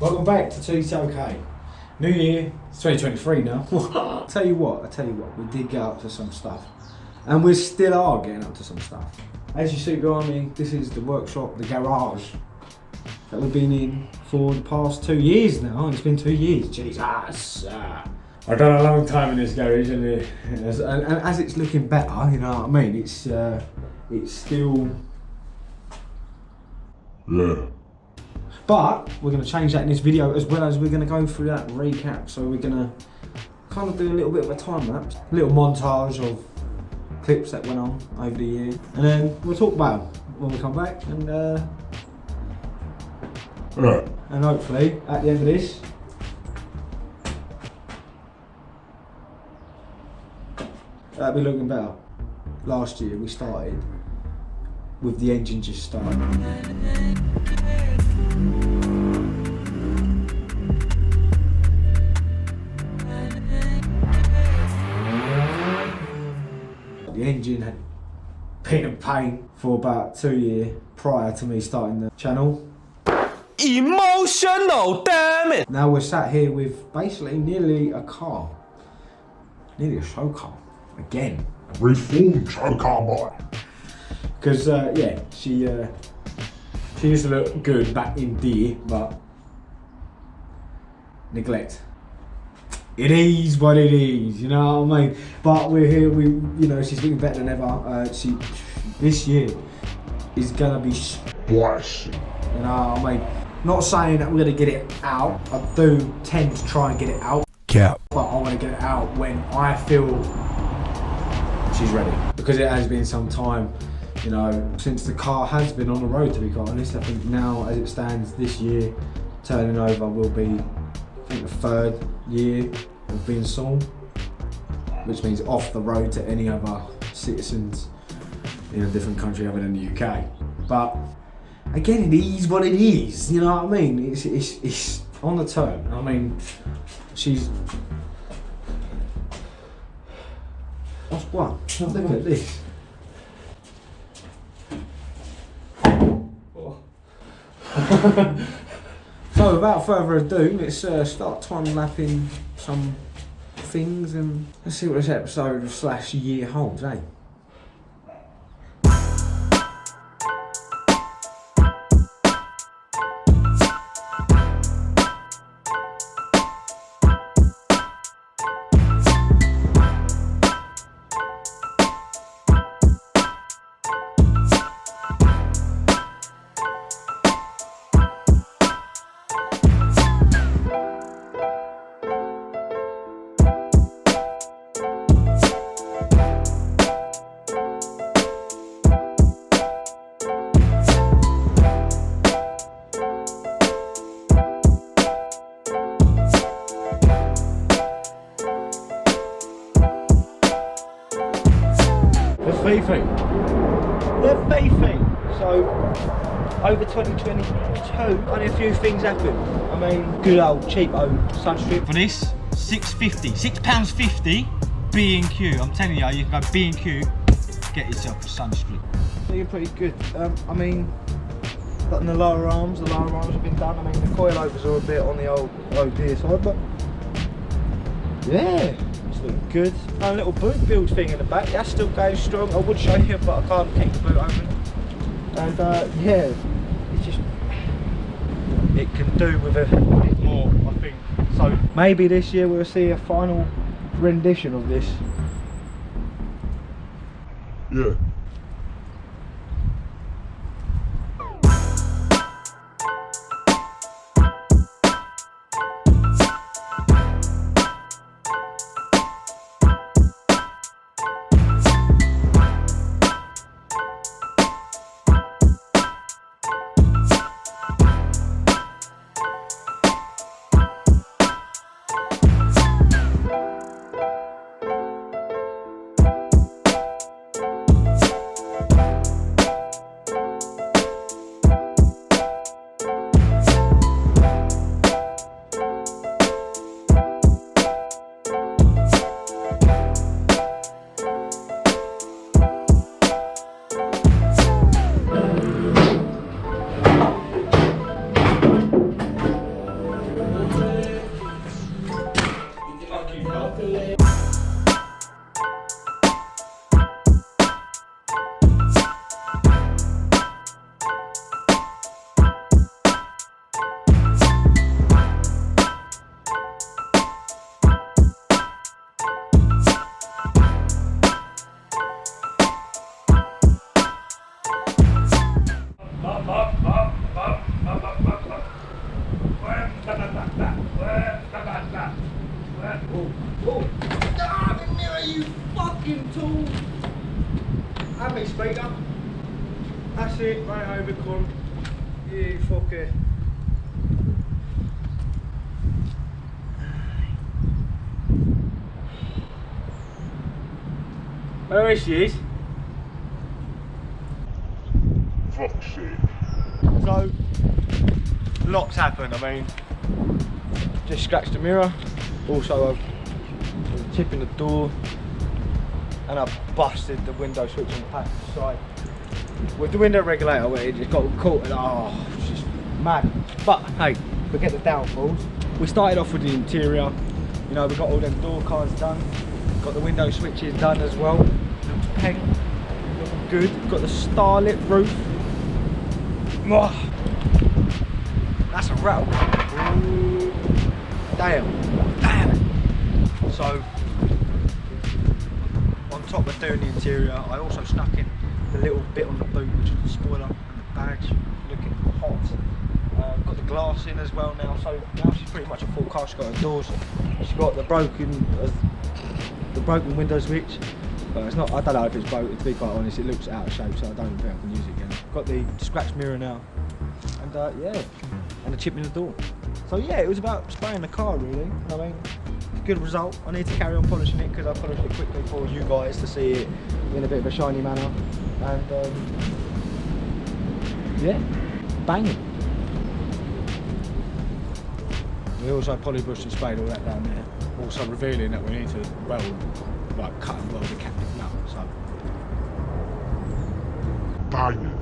Welcome back to Ttok. New year, it's 2023 now. I tell you what, we did get up to some stuff. And we still are getting up to some stuff. As you see behind me, this is the workshop, the garage, that we've been in for the past 2 years now. It's been 2 years, Jesus. I've done a long time in this garage, and as it's looking better, you know what I mean, it's still... Yeah. But we're going to change that in this video, as well as we're going to go through that recap. So we're going to kind of do a little bit of a time lapse, a little montage of clips that went on over the year, and then we'll talk about them when we come back, and and hopefully at the end of this, that'll be looking better. Last year we started with the engine just starting. The engine had been in pain for about 2 years prior to me starting the channel. Emotional, damn it! Now we're sat here with basically nearly a car. Nearly a show car. Again. Reformed show car boy. Because, yeah, she used to look good back in day, but neglect. It is what it is, you know what I mean? But we're here, you know, she's looking better than ever. This year is gonna be spicy. You know what I mean? Not saying that we're gonna get it out. I do tend to try and get it out. Cap. But I wanna get it out when I feel she's ready. Because it has been some time, you know, since the car has been on the road, to be quite honest. I think now, as it stands this year, turning over will be, I think, the 3rd year of being sold, which means off the road to any other citizens in a different country other than the UK. But again, it is what it is, you know what I mean? It's on the turn. I mean, she's... What's what? Look at this. So without further ado, let's start time-lapping some things, and let's see what this episode / year holds, eh? The Fifi. So, over 2022, only a few things happened. I mean, good old cheapo sunstrip. For this, £6.50 B&Q. I'm telling you, you can go B&Q, get yourself a sunstrip. Looking pretty good. I mean, button the lower arms have been done. I mean, the coilovers are a bit on the old dear side, but yeah. Looking good. A little boot build thing in the back, that's still going strong. I would show you, but I can't keep the boot open. And yeah, it's just, it can do with a bit more, I think. So maybe this year we'll see a final rendition of this. Yeah. Come in, speaker. That's it, right over, come. You fucker. Where she is? Fuck shit. So, lots happened. I mean, just scratched the mirror. Also, a chip in the door, and I busted the window switch on the passenger side. With the window regulator, where it just got caught, and oh, it's just mad. But hey, forget the downfalls. We started off with the interior. You know, we got all them door cards done. Got the window switches done as well. Looks pink, looking good. Got the starlit roof. Oh, that's a rattle. Damn, damn. So, on top of doing the interior, I also snuck in the little bit on the boot, which is the spoiler and the badge, looking hot. Got the glass in as well now, so now she's pretty much a full car. She's got her doors. She's got the broken window switch. It's not. I don't know if it's broken. To be quite honest, it looks out of shape, so I don't think I can use it again. Got the scratch mirror now, and yeah, and a chip in the door. So yeah, it was about spraying the car really. I mean, good result. I need to carry on polishing it because I polished it quickly for you guys to see it in a bit of a shiny manner. And yeah, banging. We also polybrushed and sprayed all that down there. Also revealing that we need to cut and weld the captive nut. So Banging.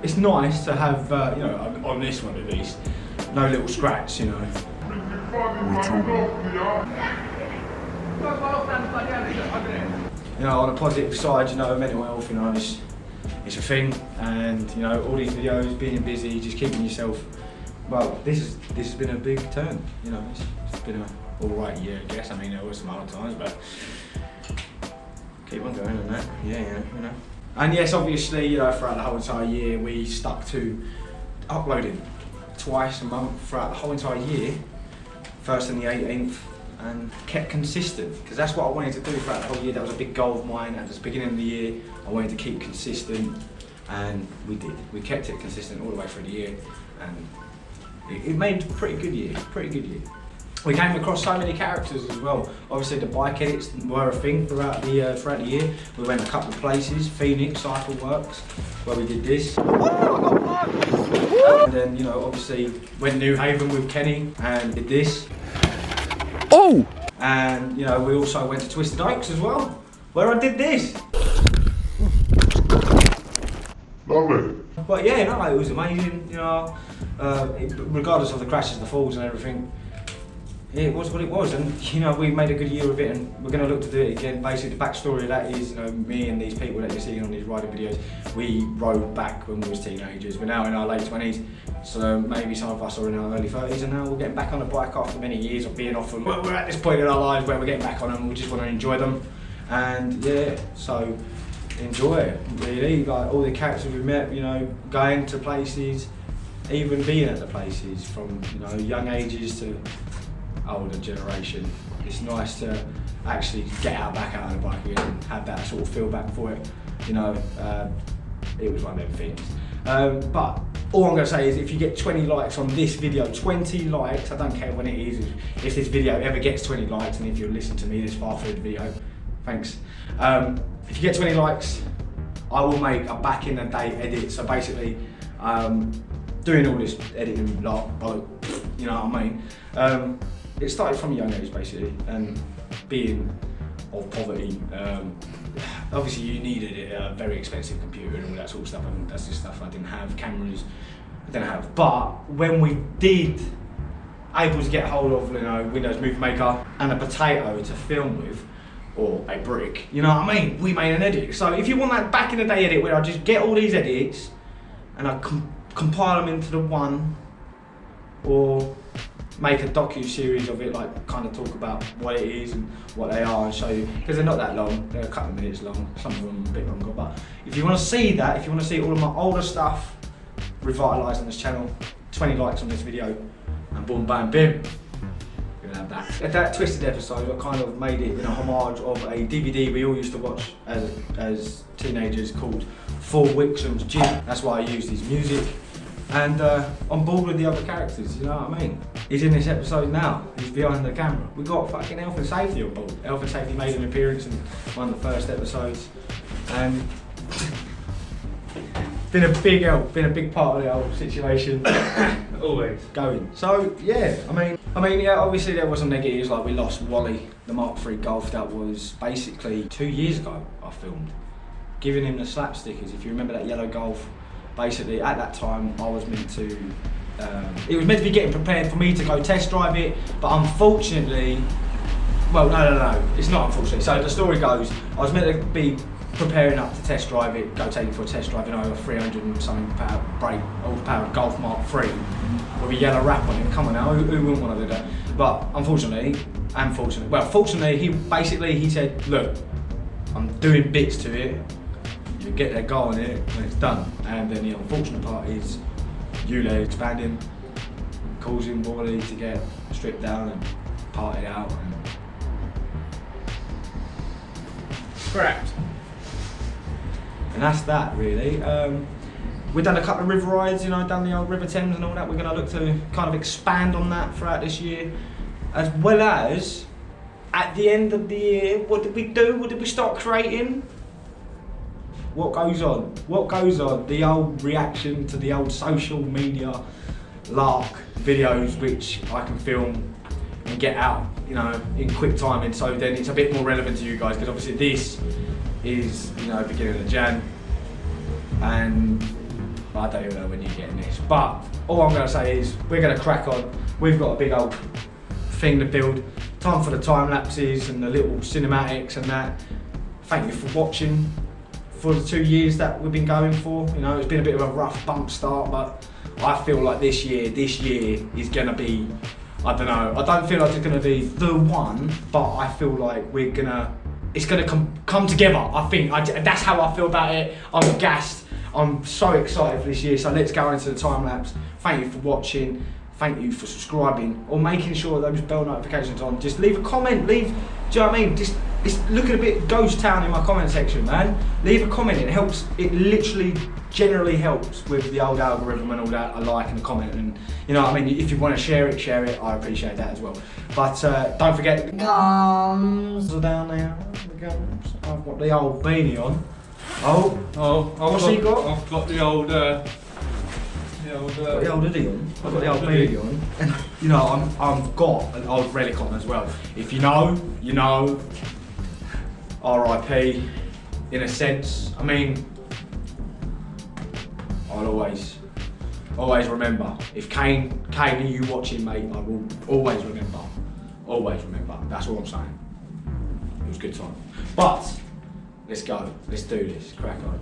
It's nice to have, you know, on this one at least, no little scratch, you know. You know, on a positive side, you know, mental health, you know, it's a thing, and you know, all these videos, being busy, just keeping yourself. Well, this has been a big turn, you know. It's been a alright year, I guess. I mean, there were some hard times, but keep on going on that. Yeah, you know. And yes, obviously, you know, throughout the whole entire year, we stuck to uploading twice a month throughout the whole entire year, first and the 18th, and kept consistent, because that's what I wanted to do throughout the whole year. That was a big goal of mine at the beginning of the year. I wanted to keep consistent, and we did. We kept it consistent all the way through the year, and it made a pretty good year, We came across so many characters as well. Obviously the bike edits were a thing throughout the year. We went a couple of places, Phoenix Cycle Works, where we did this. And then, you know, obviously went New Haven with Kenny and did this. Oh! And, you know, we also went to Twisted Oaks as well, where I did this. Lovely. But yeah, no, it was amazing, you know, regardless of the crashes, the falls and everything. It was what it was, and you know, we made a good year of it, and we're going to look to do it again. Basically, the backstory of that is, you know, me and these people that you're seeing on these riding videos, we rode back when we was teenagers. We're now in our late 20s, so maybe some of us are in our early 30s, and now we're getting back on a bike after many years of being off them. We're at this point in our lives where we're getting back on them, we just want to enjoy them, and yeah, so enjoy it, really. Like all the characters we met, you know, going to places, even being at the places from, you know, young ages to older generation. It's nice to actually get back out on the bike again and have that sort of feel back for it. You know, it was one of them things. But all I'm going to say is if you get 20 likes on this video, 20 likes, I don't care when it is, if this video ever gets 20 likes, and if you're listening to me this far through the video, thanks. If you get 20 likes, I will make a back in the day edit. So basically, doing all this editing, like, you know what I mean? It started from a young age basically, and being of poverty, obviously you needed a very expensive computer and all that sort of stuff, and that's just stuff I didn't have. Cameras, I didn't have. But when we did able to get hold of, you know, Windows Movie Maker and a potato to film with, or a brick, you know what I mean? We made an edit. So if you want that back in the day edit where I just get all these edits and I compile them into the one, or make a docu-series of it, like kind of talk about what it is and what they are and show you, because they're not that long, they're a couple of minutes long, some of them a bit longer, but if you want to see that, if you want to see all of my older stuff revitalised on this channel, 20 likes on this video, and boom, bam, bim, you're gonna have that. At that Twisted episode, I kind of made it in a homage of a DVD we all used to watch as teenagers called For Wixham's Gym. That's why I used his music. And on board with the other characters, you know what I mean? He's in this episode now, he's behind the camera. We got fucking Health and Safety on board. Health and Safety made an appearance in one of the first episodes, and been a big help, been a big part of the whole situation. Always going. So yeah, I mean, yeah, obviously there was some negatives, like we lost Wally, the Mark III Golf. That was basically 2 years ago I filmed, giving him the slap stickers, if you remember that yellow Golf. Basically, at that time, I was meant to, it was meant to be getting prepared for me to go test drive it, but unfortunately, well, no, it's not unfortunately. So the story goes, I was meant to be preparing up to test drive it, go take it for a test drive in over 300 and something pound brake, all-powered Golf Mark III with a yellow wrap on it. Come on now, who wouldn't want to do that? But unfortunately, fortunately, he said, look, I'm doing bits to it. You get that goal in it when it's done, and then the unfortunate part is Yule expanding, causing Wally to get stripped down and parted out and scrapped. And that's that really. We've done a couple of river rides, you know, done the old River Thames and all that. We're going to look to kind of expand on that throughout this year, as well as at the end of the year, what did we do? What did we start creating? What goes on? What goes on? The old reaction to the old social media lark videos, which I can film and get out, you know, in quick time, and so then it's a bit more relevant to you guys, because obviously this is, you know, beginning of Jan, and I don't even know when you're getting this, but all I'm going to say is we're going to crack on. We've got a big old thing to build. Time for the time lapses and the little cinematics and that. Thank you for watching. For the 2 years that we've been going for, you know, it's been a bit of a rough bump start, but I feel like this year is gonna be, I don't know, I don't feel like it's gonna be the one, but I feel like it's gonna come together. I think that's how I feel about it. I'm gassed. I'm so excited for this year. So let's go into the time lapse. Thank you for watching. Thank you for subscribing or making sure those bell notifications on. Just leave a comment. Do you know what I mean? Just it's looking a bit ghost town in my comment section, man. Leave a comment. It helps. It literally generally helps with the old algorithm and all that. I like and comment, and you know what I mean. If you want to share it. I appreciate that as well. But don't forget the gums are down there. The gums. I've got the old beanie on. What's he got? I've got the old. I've got the old hoodie on. I've got the old beanie on. And you know, I've got an old relic on as well. If you know, you know. R.I.P. in a sense. I mean, I'll always remember. If Kane, are you watching, mate? I will always remember. Always remember. That's all I'm saying. It was a good time. But let's go. Let's do this. Crack on.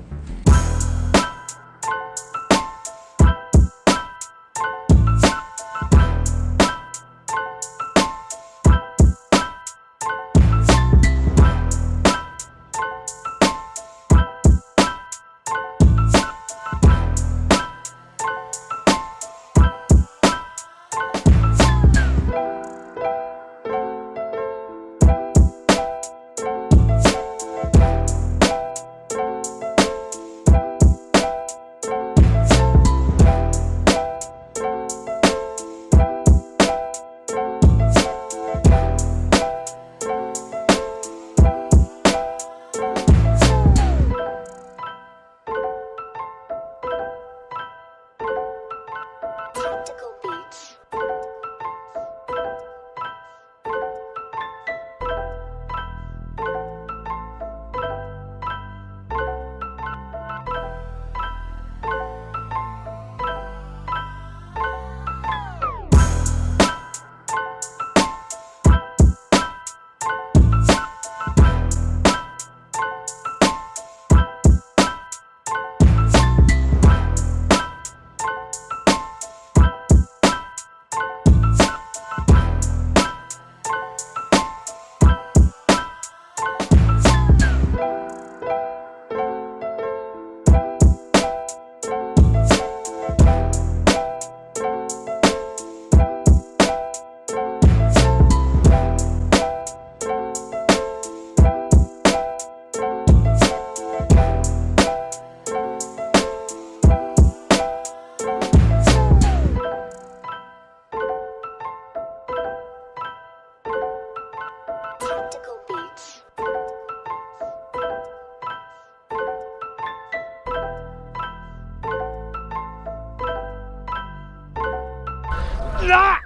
Ah!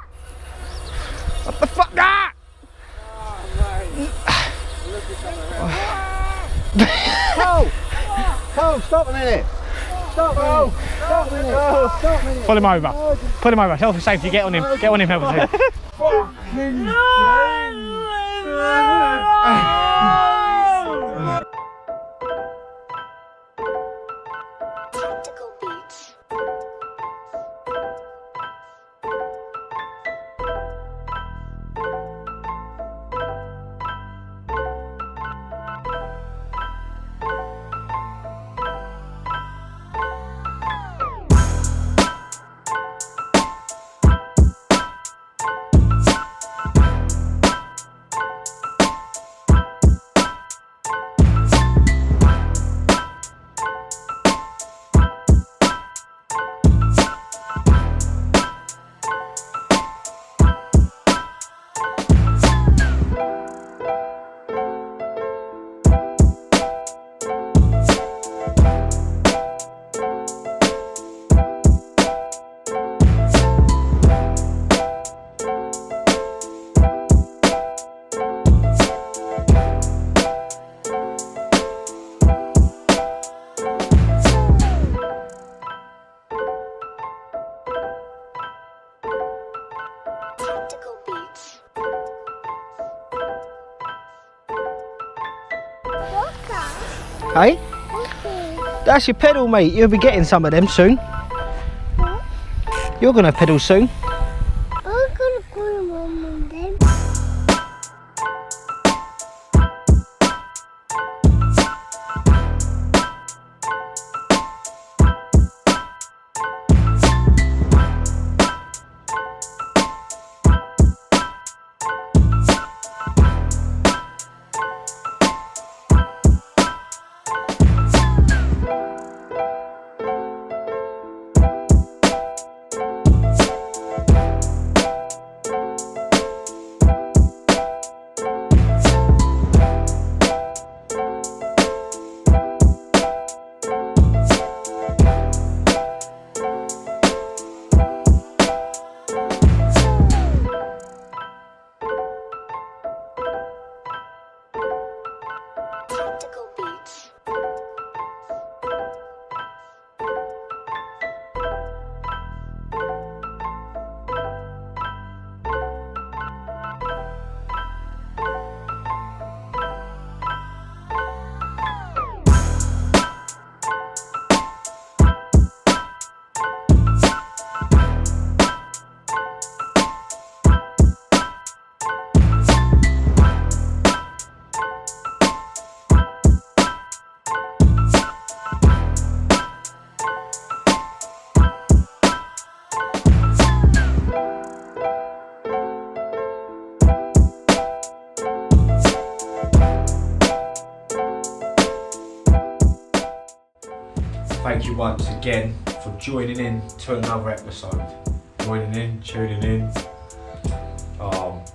What the fuck? Ah! Cole, stop a minute. Stop a minute. Stop a minute. Stop a minute. Pull him over. Pull him over. Health and safety. Get on him. Get on him. Health and safety. Fucking Tactical beats. Tactical beats. Hey? That's your pedal, mate. You'll be getting some of them soon. You're gonna pedal soon. I'm gonna put them on them. Tactical beats. Thank you once again for joining in to another episode. Joining in, tuning in.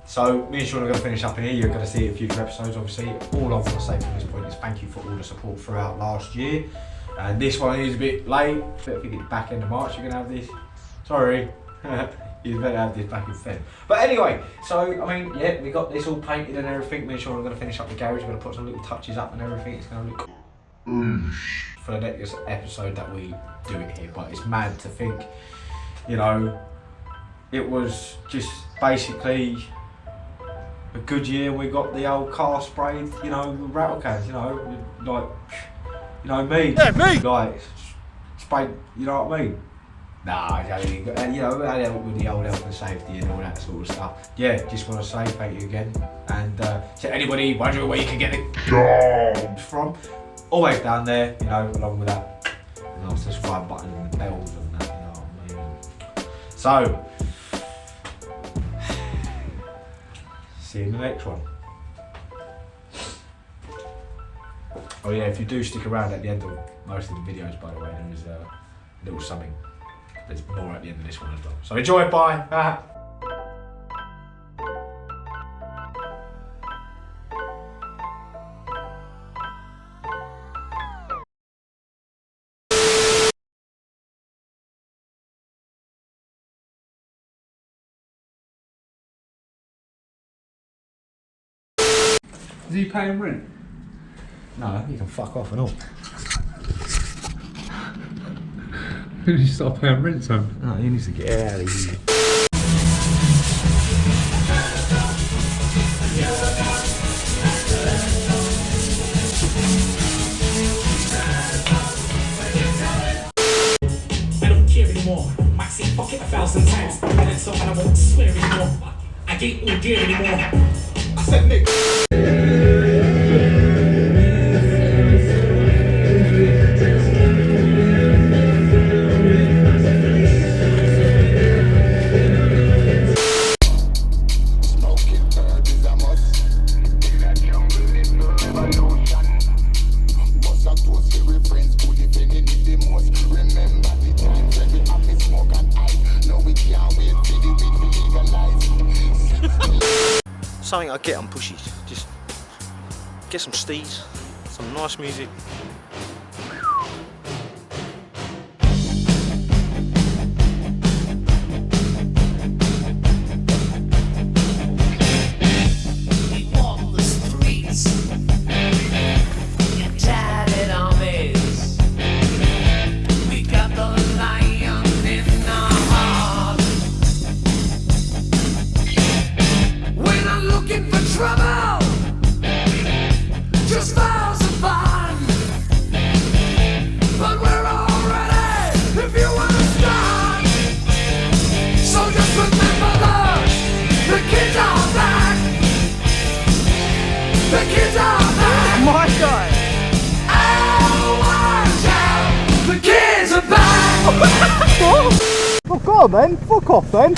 So me and Sean are going to finish up in here. You're going to see it in future episodes, obviously. All I want to say from this point is thank you for all the support throughout last year. And this one is a bit late. I think it's back end of March you're going to have this. Sorry. You better have this back in Feb. But anyway, so I mean, yeah, we got this all painted and everything. Me and Sean are going to finish up the garage. We're going to put some little touches up and everything. It's going to look for the next episode that we do it here. But it's mad to think, you know, it was just basically a good year. We got the old car sprayed, you know, with rattle cans, you know, like, you know me. Yeah, me. Like, sprayed, you know what I mean? Nah, you know, I help with the old health and safety and all that sort of stuff. Yeah, just want to say thank you again. And to anybody wondering where you can get the jobs from, always down there, you know, along with that, you know, subscribe button and the bells and that, you know what I mean? So, see you in the next one. Oh yeah, if you do stick around at the end of most of the videos, by the way, there is a little something. There's more at the end of this one as well. So enjoy, bye. Is he paying rent? No, he can fuck off and all. Who did you start paying rent to? No, he needs to get out of here. I don't care anymore. Might say fuck it 1,000 times, and then so I won't swear anymore. I ain't no dear anymore. I said Nick. Something I get on pushies. Just get some steez, some nice music. We walk the streets in tattered armies. We got the lion in our heart. We're not looking for trouble, just miles of fun. But we're all ready if you wanna start. So just remember the kids are back. The kids are back. My guy. Oh, watch out. The kids are back. Fuck on then. Fuck off then.